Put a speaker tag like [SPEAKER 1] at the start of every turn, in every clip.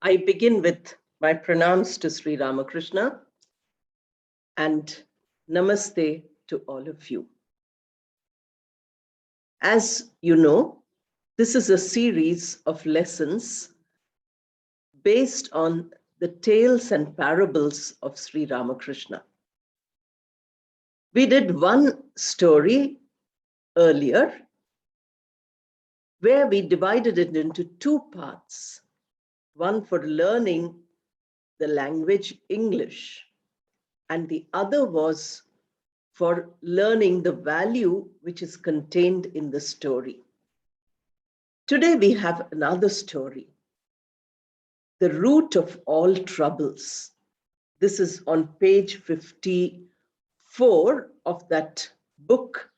[SPEAKER 1] I begin with my pranams to Sri Ramakrishna and namaste to all of you. As you know, this is a series of lessons based on the tales and parables of Sri Ramakrishna. We did one story earlier where we divided it into two parts, one for learning the language English, and the other was for learning the value which is contained in the story. Today we have another story, the root of all troubles. This is on page 54 of that book,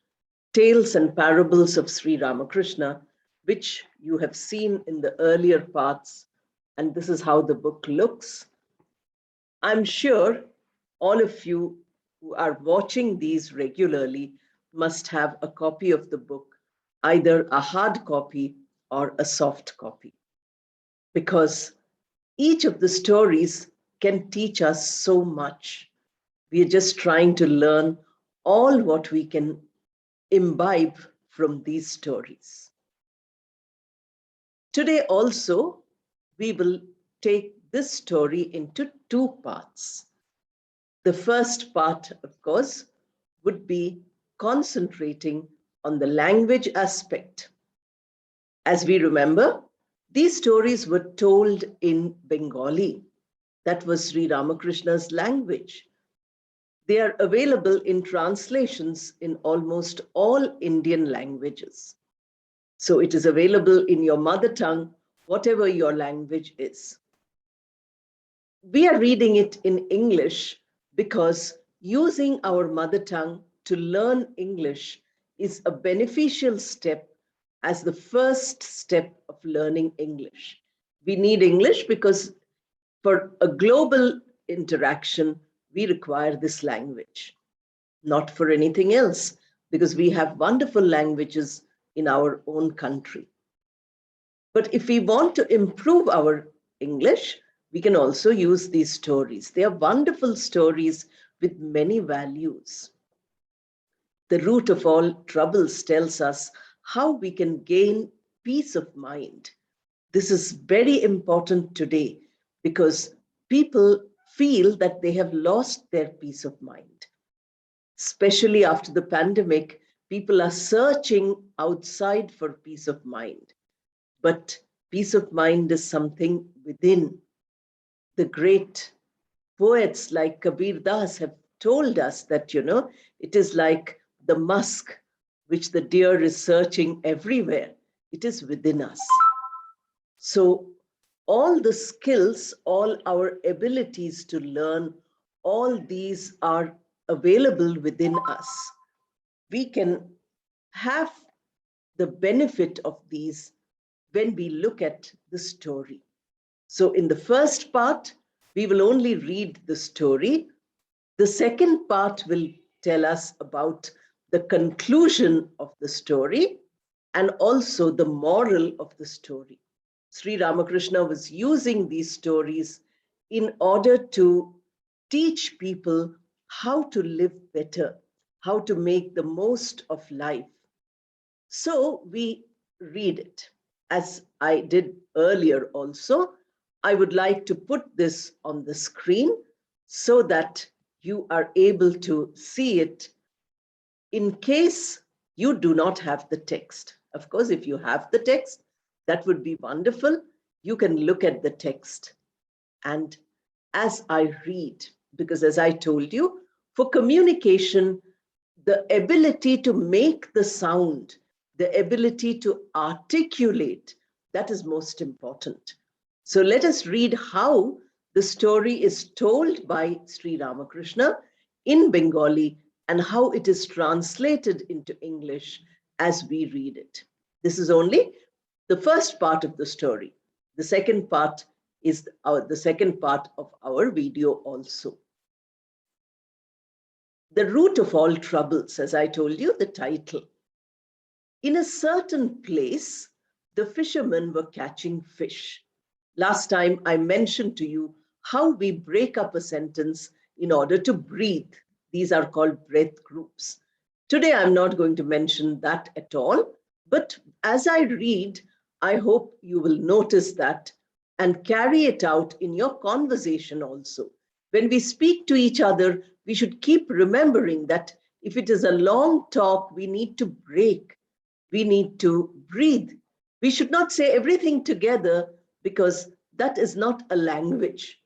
[SPEAKER 1] Tales and Parables of Sri Ramakrishna, which you have seen in the earlier parts, and this is how the book looks. I'm sure all of you who are watching these regularly must have a copy of the book, either a hard copy or a soft copy, because each of the stories can teach us so much. We are just trying to learn all what we can imbibe from these stories. Today also, we will take this story into two parts. The first part, of course, would be concentrating on the language aspect. As we remember, these stories were told in Bengali. That was Sri Ramakrishna's language. They are available in translations in almost all Indian languages. So it is available in your mother tongue, whatever your language is. We are reading it in English because using our mother tongue to learn English is a beneficial step as the first step of learning English. We need English because for a global interaction, we require this language, not for anything else, because we have wonderful languages in our own country. But if we want to improve our English, we can also use these stories. They are wonderful stories with many values. The root of all troubles tells us how we can gain peace of mind. This is very important today because people feel that they have lost their peace of mind. Especially after the pandemic, people are searching outside for peace of mind. But peace of mind is something within. The great poets like Kabir Das have told us that, it is like the musk which the deer is searching everywhere. It is within us. So all the skills, all our abilities to learn, all these are available within us. We can have the benefit of these when we look at the story. So in the first part, we will only read the story. The second part will tell us about the conclusion of the story and also the moral of the story. Sri Ramakrishna was using these stories in order to teach people how to live better, how to make the most of life. So we read it. As I did earlier also, I would like to put this on the screen so that you are able to see it in case you do not have the text. Of course, if you have the text, that would be wonderful. You can look at the text. And as I read, because as I told you, for communication, the ability to make the sound, the ability to articulate, that is most important. So let us read how the story is told by Sri Ramakrishna in Bengali and how it is translated into English as we read it. This is only the first part of the story. The second part is the second part of our video also. The root of all troubles, as I told you, the title. In a certain place, the fishermen were catching fish. Last time I mentioned to you how we break up a sentence in order to breathe. These are called breath groups. Today I'm not going to mention that at all, but as I read, I hope you will notice that and carry it out in your conversation also. When we speak to each other, we should keep remembering that if it is a long talk, we need to break. We need to breathe. We should not say everything together because that is not a language.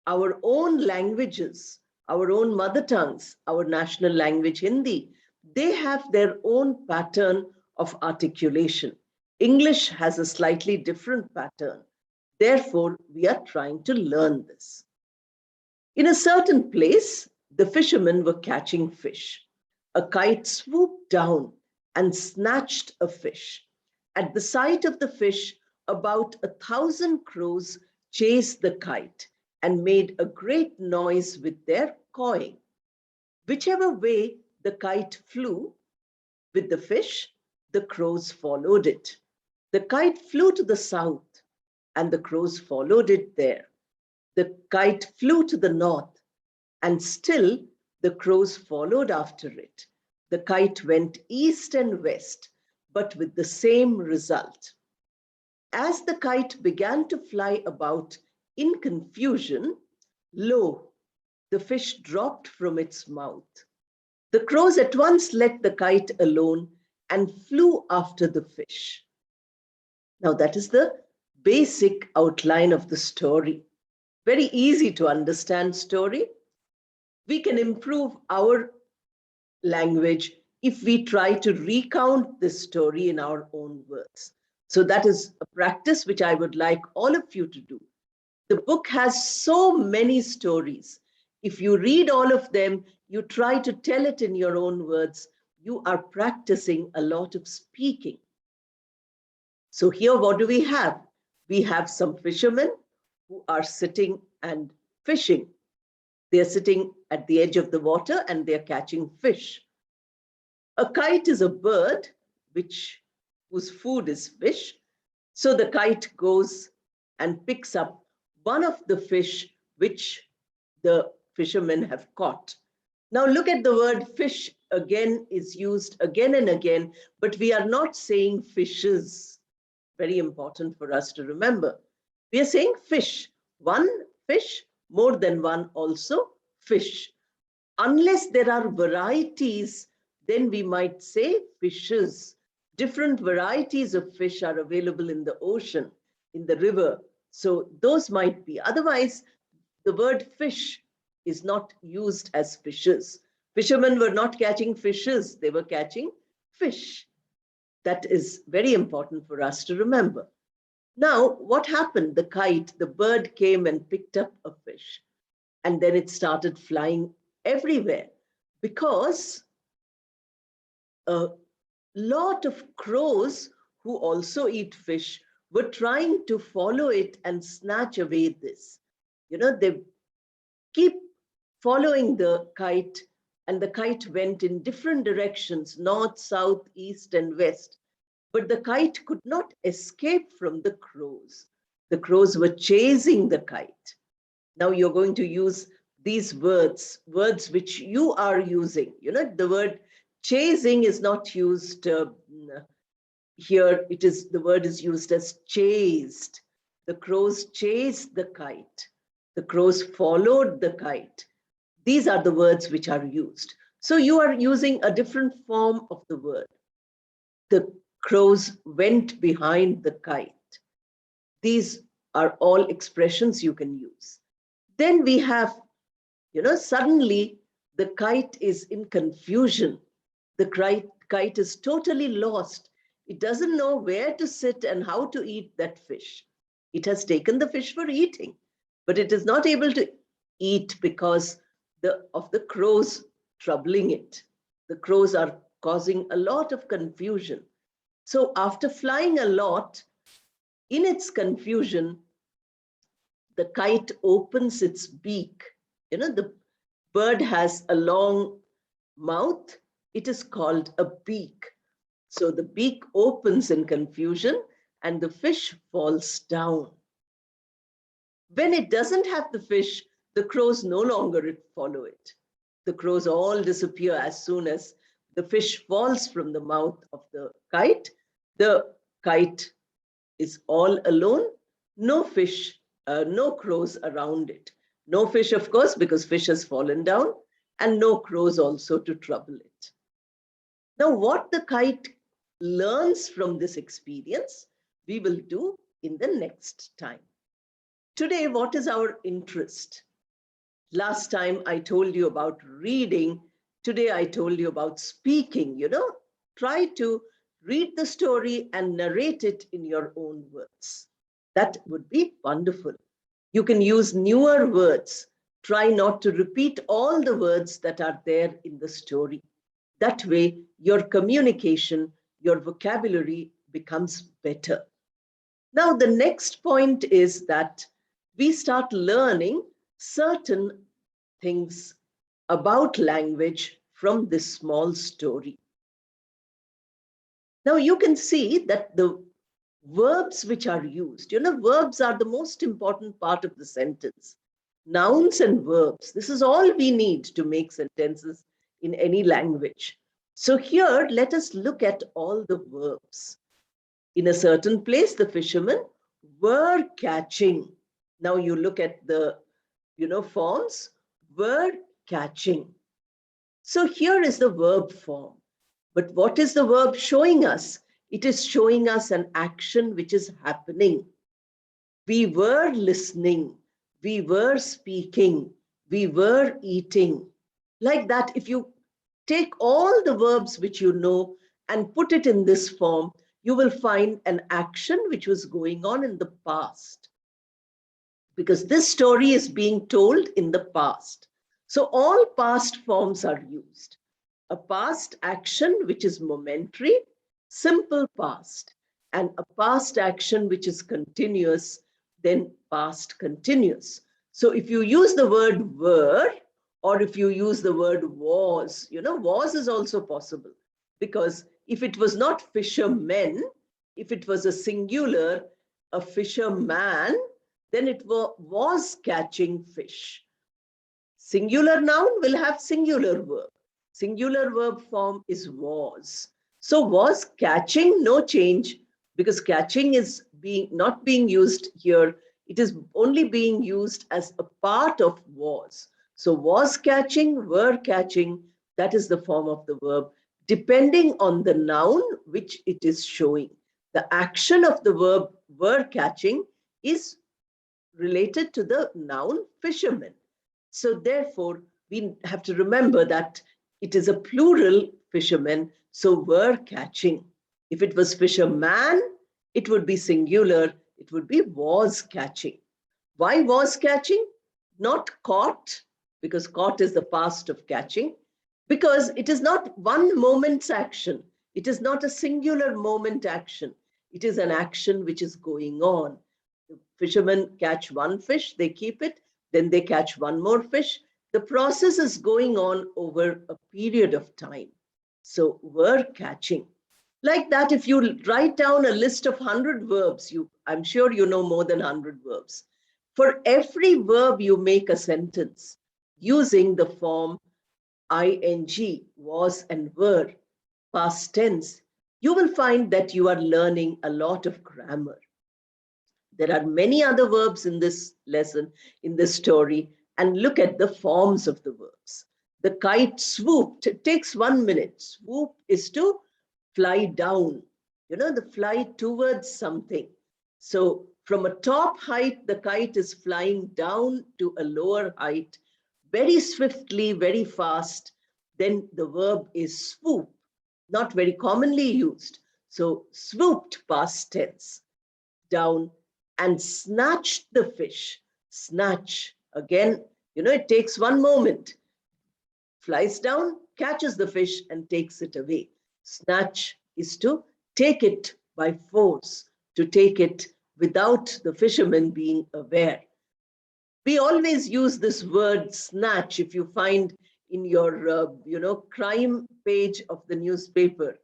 [SPEAKER 1] Our own languages, our own mother tongues, our national language, Hindi, they have their own pattern of articulation. English has a slightly different pattern. Therefore, we are trying to learn this. In a certain place, the fishermen were catching fish. A kite swooped down and snatched a fish. At the sight of the fish, about 1,000 crows chased the kite and made a great noise with their cawing. Whichever way the kite flew with the fish, the crows followed it. The kite flew to the south, and the crows followed it there. The kite flew to the north, and still the crows followed after it. The kite went east and west, but with the same result. As the kite began to fly about in confusion, lo, the fish dropped from its mouth. The crows at once let the kite alone and flew after the fish. Now, that is the basic outline of the story. Very easy to understand story. We can improve our language if we try to recount this story in our own words. So that is a practice which I would like all of you to do. The book has so many stories. If you read all of them, you try to tell it in your own words, you are practicing a lot of speaking. So here, what do we have? We have some fishermen who are sitting and fishing. They're sitting at the edge of the water and they're catching fish. A kite is a bird whose food is fish. So the kite goes and picks up one of the fish which the fishermen have caught. Now look at the word fish again is used again and again, but we are not saying fishes. Very important for us to remember. We are saying fish. One fish, more than one also fish. Unless there are varieties, then we might say fishes. Different varieties of fish are available in the ocean, in the river. So those might be. Otherwise, the word fish is not used as fishes. Fishermen were not catching fishes, they were catching fish. That is very important for us to remember. Now, what happened? The kite, the bird came and picked up a fish, and then it started flying everywhere because a lot of crows who also eat fish were trying to follow it and snatch away this. They keep following the kite, and the kite went in different directions, north, south, east, and west. But the kite could not escape from the crows. The crows were chasing the kite. Now you're going to use these words which you are using. The word chasing is not used here. The word is used as chased. The crows chased the kite. The crows followed the kite. These are the words which are used. So you are using a different form of the word. The crows went behind the kite. These are all expressions you can use. Then we have, suddenly the kite is in confusion. The kite is totally lost. It doesn't know where to sit and how to eat that fish. It has taken the fish for eating, but it is not able to eat because of the crows troubling it. The crows are causing a lot of confusion. So after flying a lot, in its confusion, the kite opens its beak. The bird has a long mouth. It is called a beak. So the beak opens in confusion and the fish falls down. When it doesn't have the fish, the crows no longer follow it. The crows all disappear as soon as the fish falls from the mouth of the kite. The kite is all alone, no fish, no crows around it. No fish, of course, because fish has fallen down, and no crows also to trouble it. Now, what the kite learns from this experience, we will do in the next time. Today, what is our interest? Last time I told you about reading. Today I told you about speaking. Try to read the story and narrate it in your own words. That would be wonderful. You can use newer words. Try not to repeat all the words that are there in the story. That way, your communication, your vocabulary becomes better. Now, the next point is that we start learning certain things about language from this small story. Now, you can see that the verbs which are used, verbs are the most important part of the sentence. Nouns and verbs, this is all we need to make sentences in any language. So here, let us look at all the verbs. In a certain place, the fishermen were catching. Now you look at the, forms, were catching. So here is the verb form. But what is the verb showing us? It is showing us an action which is happening. We were listening. We were speaking. We were eating. Like that, if you take all the verbs which you know and put it in this form, you will find an action which was going on in the past. Because this story is being told in the past. So all past forms are used. A past action which is momentary, simple past, and a past action which is continuous, then past continuous. So if you use the word were, or if you use the word was, was is also possible. Because if it was not fishermen, if it was a singular, a fisherman, then it was catching fish. Singular noun will have singular verb. Singular verb form is was. So was catching, no change, because catching is not being used here. It is only being used as a part of was. So was catching, were catching, that is the form of the verb, depending on the noun which it is showing. The action of the verb were catching is related to the noun fishermen. So therefore, we have to remember that it is a plural fishermen, so were catching. If it was fisherman, it would be singular, it would be was catching. Why was catching? Not caught, because caught is the past of catching, because it is not one moment's action. It is not a singular moment action. It is an action which is going on. The fishermen catch one fish, they keep it, then they catch one more fish. The process is going on over a period of time. So were catching. Like that, if you write down a list of 100 verbs, I'm sure you know more than 100 verbs. For every verb, you make a sentence using the form ing, was and were, past tense. You will find that you are learning a lot of grammar. There are many other verbs in this lesson, in this story, and look at the forms of the verbs. The kite swooped. It takes 1 minute. Swoop is to fly down, the fly towards something. So from a top height, the kite is flying down to a lower height, very swiftly, very fast. Then the verb is swoop, not very commonly used. So swooped, past tense, down and snatched the fish. Snatch, again, it takes 1 moment. Flies down, catches the fish and takes it away. Snatch is to take it by force, to take it without the fisherman being aware. We always use this word snatch. If you find in your, crime page of the newspaper,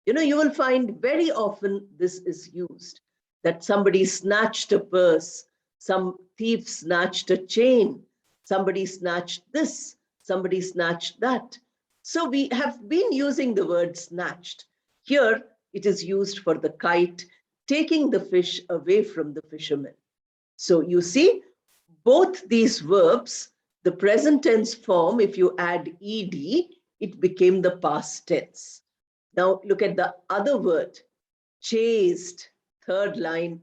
[SPEAKER 1] you will find very often this is used, that somebody snatched a purse, Some thief snatched a chain. Somebody snatched this. Somebody snatched that. So we have been using the word snatched. Here it is used for the kite taking the fish away from the fisherman. So you see, both these verbs, the present tense form, if you add ed, it became the past tense. Now look at the other word, chased, third line,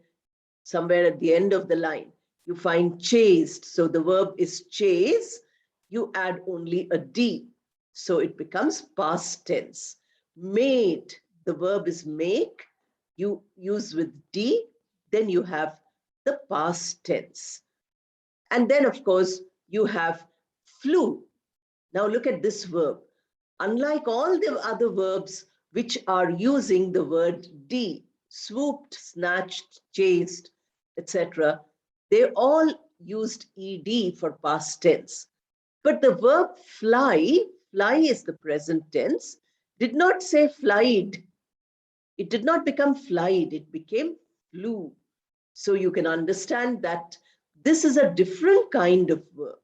[SPEAKER 1] somewhere at the end of the line. You find chased. So the verb is chase. You add only a D. So it becomes past tense. Made, the verb is make. You use with D, then you have the past tense. And then, of course, you have flew. Now look at this verb. Unlike all the other verbs which are using the word D, swooped, snatched, chased, etc., they all used ed for past tense. But the verb fly, fly is the present tense, did not say flied. It did not become flied, it became flew. So you can understand that this is a different kind of verb.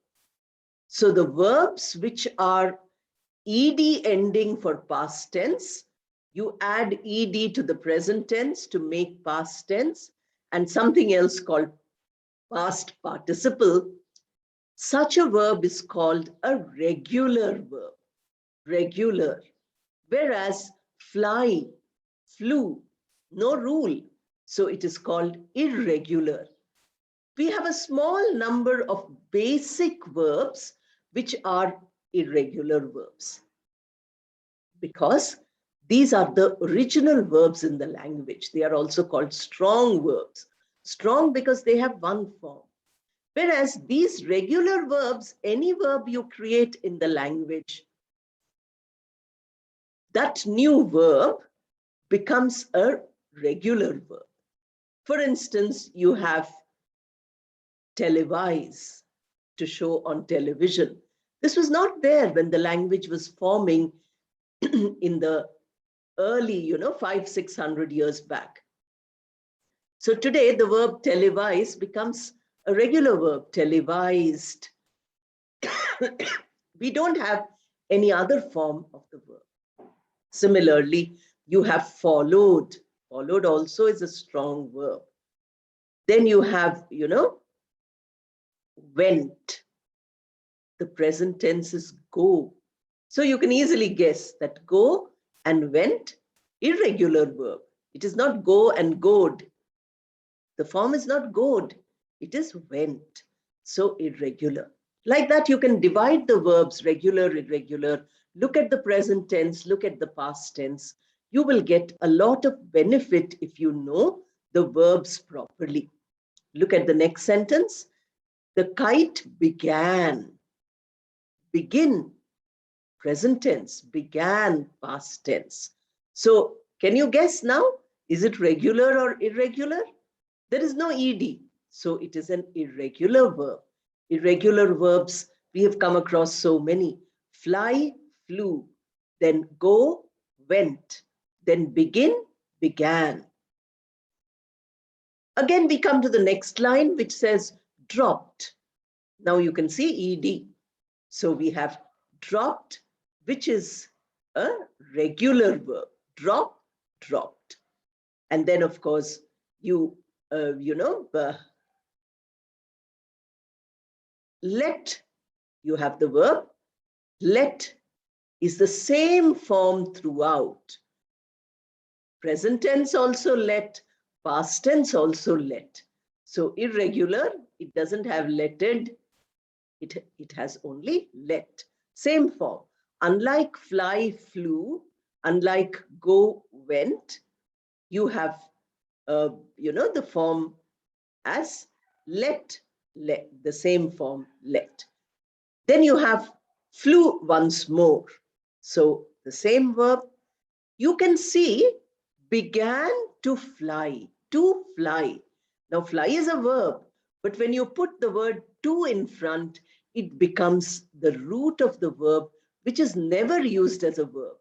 [SPEAKER 1] So the verbs which are ed ending for past tense, you add ed to the present tense to make past tense, and something else called past participle. Such a verb is called a regular verb, regular. Whereas fly, flew, no rule, so it is called irregular. We have a small number of basic verbs which are irregular verbs, because these are the original verbs in the language. They are also called strong verbs. Strong because they have one form. Whereas these regular verbs, any verb you create in the language, that new verb becomes a regular verb. For instance, you have televise, to show on television. This was not there when the language was forming in the early, 500-600 years back. So today the verb televise becomes a regular verb, televised. We don't have any other form of the verb. Similarly, you have followed. Followed also is a strong verb. Then you have, went. The present tense is go. So you can easily guess that go and went, irregular verb. It is not go and goed. The form is not goed, it is went. So irregular. Like that, you can divide the verbs regular, irregular. Look at the present tense, look at the past tense. You will get a lot of benefit if you know the verbs properly. Look at the next sentence. The kite began. Begin, present tense. Began, past tense. So can you guess now? Is it regular or irregular? There is no ed. So it is an irregular verb. Irregular verbs, we have come across so many. Fly, flew. Then go, went. Then begin, began. Again, we come to the next line, which says dropped. Now you can see ed. So we have dropped, which is a regular verb. Drop, dropped. And then, of course, let, you have the verb. Let is the same form throughout. Present tense also let, past tense also let. So irregular, it doesn't have letted, it has only let. Same form. Unlike fly, flew, unlike go, went, you have, the form as let, the same form, let. Then you have flew once more. So the same verb. You can see began to fly, to fly. Now fly is a verb, but when you put the word to in front, it becomes the root of the verb, which is never used as a verb.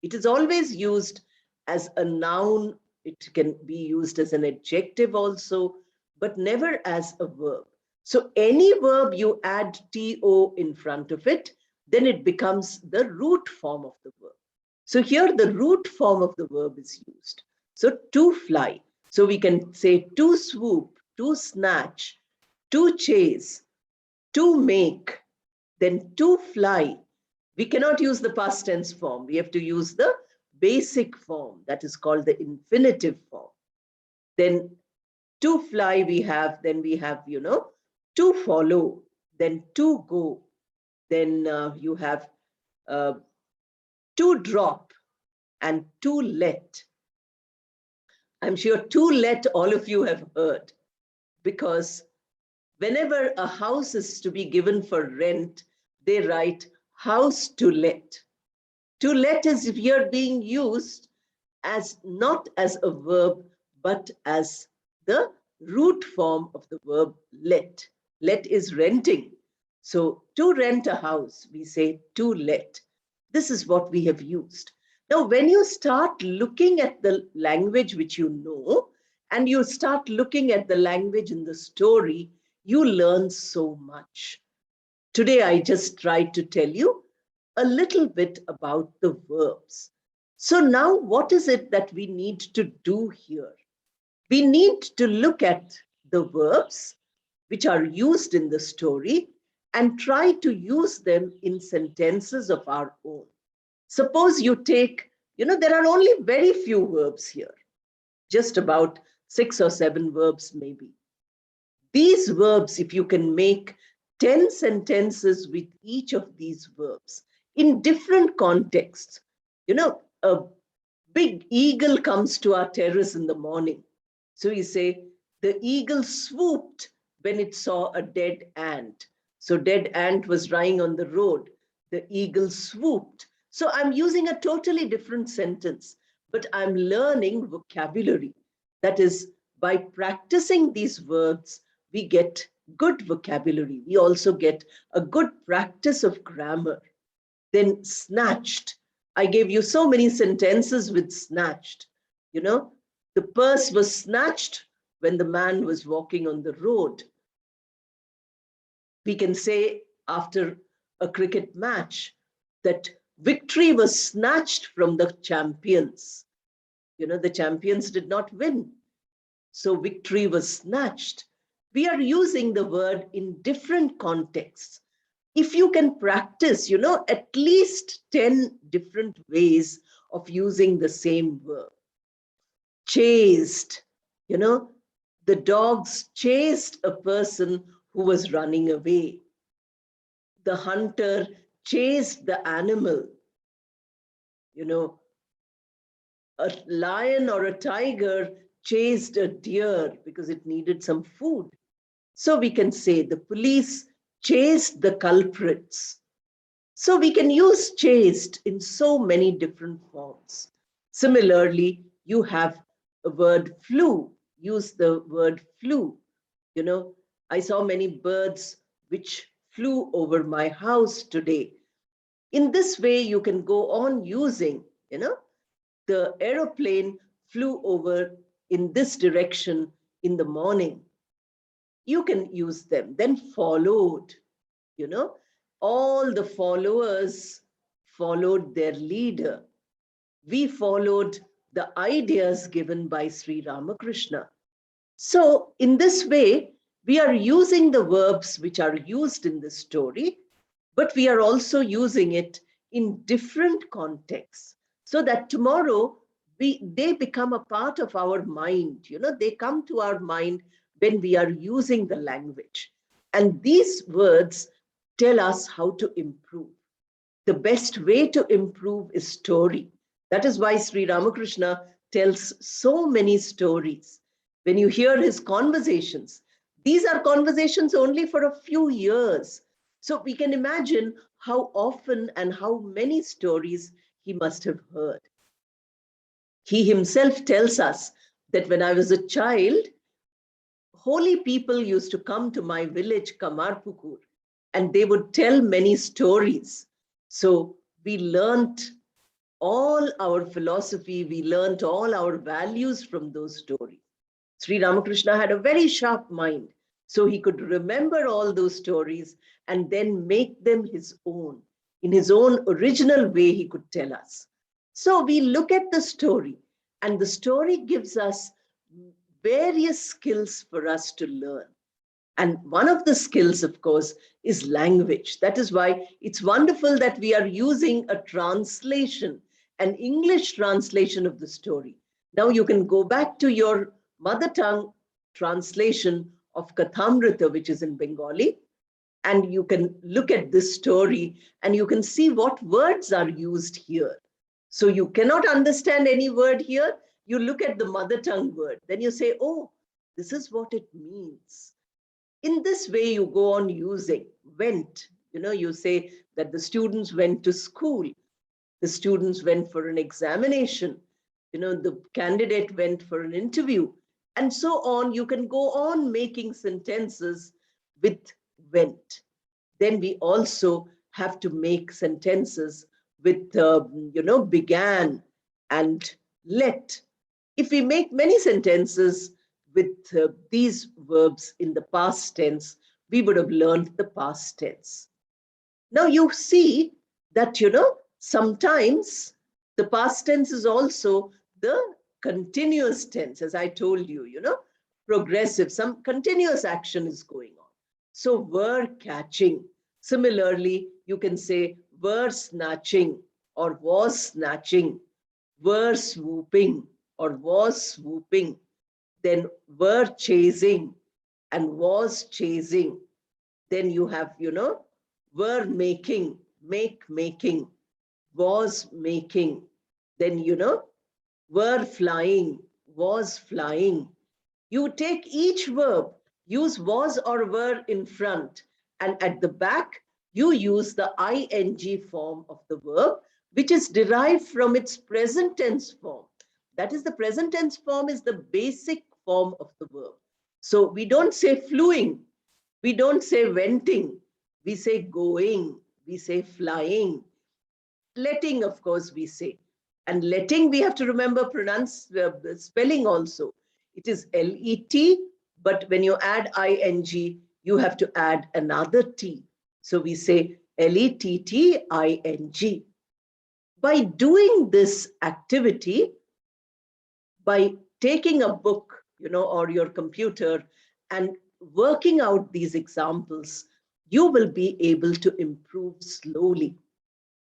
[SPEAKER 1] It is always used as a noun. It can be used as an adjective also, but never as a verb. So any verb you add to in front of it, then it becomes the root form of the verb. So here the root form of the verb is used. So to fly. So we can say to swoop, to snatch, to chase, to make, then to fly. We cannot use the past tense form. We have to use the basic form, that is called the infinitive form. Then to fly we have, to follow, then to go, then you have to drop and to let. I'm sure to let all of you have heard, because whenever a house is to be given for rent, they write house to let. To let is here being used as not as a verb, but as the root form of the verb let. Let is renting. So to rent a house, we say to let. This is what we have used. Now, when you start looking at the language which you know, and you start looking at the language in the story, you learn so much. Today, I just tried to tell you a little bit about the verbs. So now what is it that we need to do here? We need to look at the verbs which are used in the story and try to use them in sentences of our own. Suppose you take, there are only very few verbs here, just about 6 or 7 verbs maybe. These verbs, if you can make 10 sentences with each of these verbs in different contexts, a big eagle comes to our terrace in the morning. So you say, the eagle swooped when it saw a dead ant. So dead ant was lying on the road. The eagle swooped. So I'm using a totally different sentence, but I'm learning vocabulary. That is, by practicing these verbs, we get good vocabulary. We also get a good practice of grammar. Then snatched. I gave you so many sentences with snatched. The purse was snatched when the man was walking on the road. We can say after a cricket match that victory was snatched from the champions. The champions did not win. So victory was snatched. We are using the word in different contexts. If you can practice, at least 10 different ways of using the same verb. Chased, the dogs chased a person who was running away. The hunter chased the animal. A lion or a tiger chased a deer because it needed some food. So we can say the police chased the culprits. So we can use chased in so many different forms. Similarly, you have a word flew. Use the word flew. I saw many birds which flew over my house today. In this way, you can go on using, the aeroplane flew over in this direction in the morning. You can use them. Then followed, all the followers followed their leader. We followed the ideas given by Sri Ramakrishna. So in this way, we are using the verbs which are used in the story, but we are also using it in different contexts so that tomorrow they become a part of our mind. They come to our mind when we are using the language. And these words tell us how to improve. The best way to improve is story. That is why Sri Ramakrishna tells so many stories. When you hear his conversations, these are conversations only for a few years. So we can imagine how often and how many stories he must have heard. He himself tells us that when I was a child, holy people used to come to my village, Kamarpukur, and they would tell many stories. So we learned all our philosophy, we learned all our values from those stories. Sri Ramakrishna had a very sharp mind, so he could remember all those stories and then make them his own. In his own original way, he could tell us. So we look at the story, and the story gives us various skills for us to learn. And one of the skills, of course, is language. That is why it's wonderful that we are using a translation, an English translation of the story. Now you can go back to your mother tongue translation of Kathamrita, which is in Bengali, and you can look at this story and you can see what words are used here. So you cannot understand any word here. You look at the mother tongue word. Then you say, oh, this is what it means. In this way, you go on using went. You say that the students went to school. The students went for an examination. The candidate went for an interview. And so on. You can go on making sentences with went. Then we also have to make sentences with, began and let. If we make many sentences with these verbs in the past tense, we would have learned the past tense. Now you see that, sometimes the past tense is also the continuous tense, as I told you, progressive, some continuous action is going on. So were catching. Similarly, you can say were snatching or was snatching, were swooping or was swooping, then were chasing and was chasing. Then you have, were making, making, was making. Then, were flying, was flying. You take each verb, use was or were in front, and at the back, you use the ing form of the verb, which is derived from its present tense form. That is, the present tense form is the basic form of the verb. So we don't say fluing, we don't say venting, we say going, we say flying. Letting, of course, we say. And letting, we have to remember spelling also. It is L-E-T, but when you add ing, you have to add another T. So we say L-E-T-T-I-N-G. By doing this activity, by taking a book, or your computer and working out these examples, you will be able to improve slowly.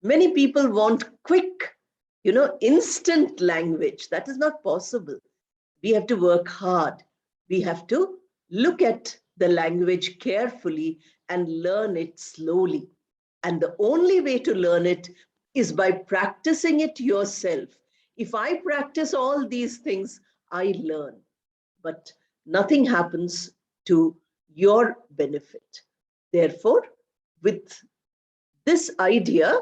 [SPEAKER 1] Many people want quick, instant language. That is not possible. We have to work hard. We have to look at the language carefully and learn it slowly. And the only way to learn it is by practicing it yourself. If I practice all these things, I learn. But nothing happens to your benefit. Therefore, with this idea,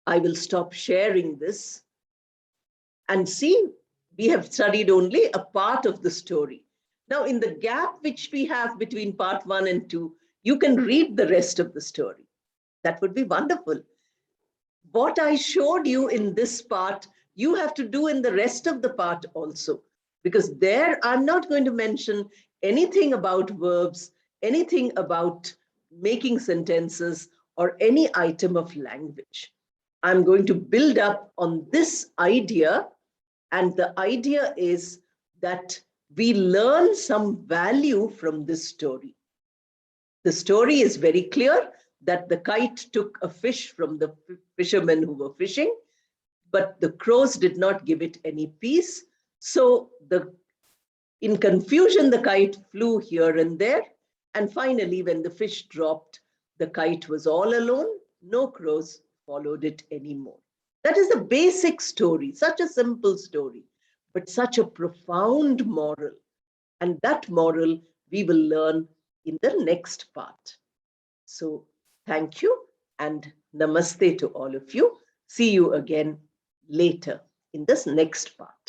[SPEAKER 1] I will stop sharing this and see, we have studied only a part of the story. Now, in the gap which we have between part 1 and 2, you can read the rest of the story. That would be wonderful. What I showed you in this part, you have to do in the rest of the part also, because there I'm not going to mention anything about verbs, anything about making sentences, or any item of language. I'm going to build up on this idea, and the idea is that we learn some value from this story. The story is very clear that the kite took a fish from the fishermen who were fishing, but the crows did not give it any peace. So in confusion, the kite flew here and there. And finally, when the fish dropped, the kite was all alone. No crows followed it anymore. That is the basic story, such a simple story, but such a profound moral. And that moral we will learn in the next part. So thank you and namaste to all of you. See you again later in this next part.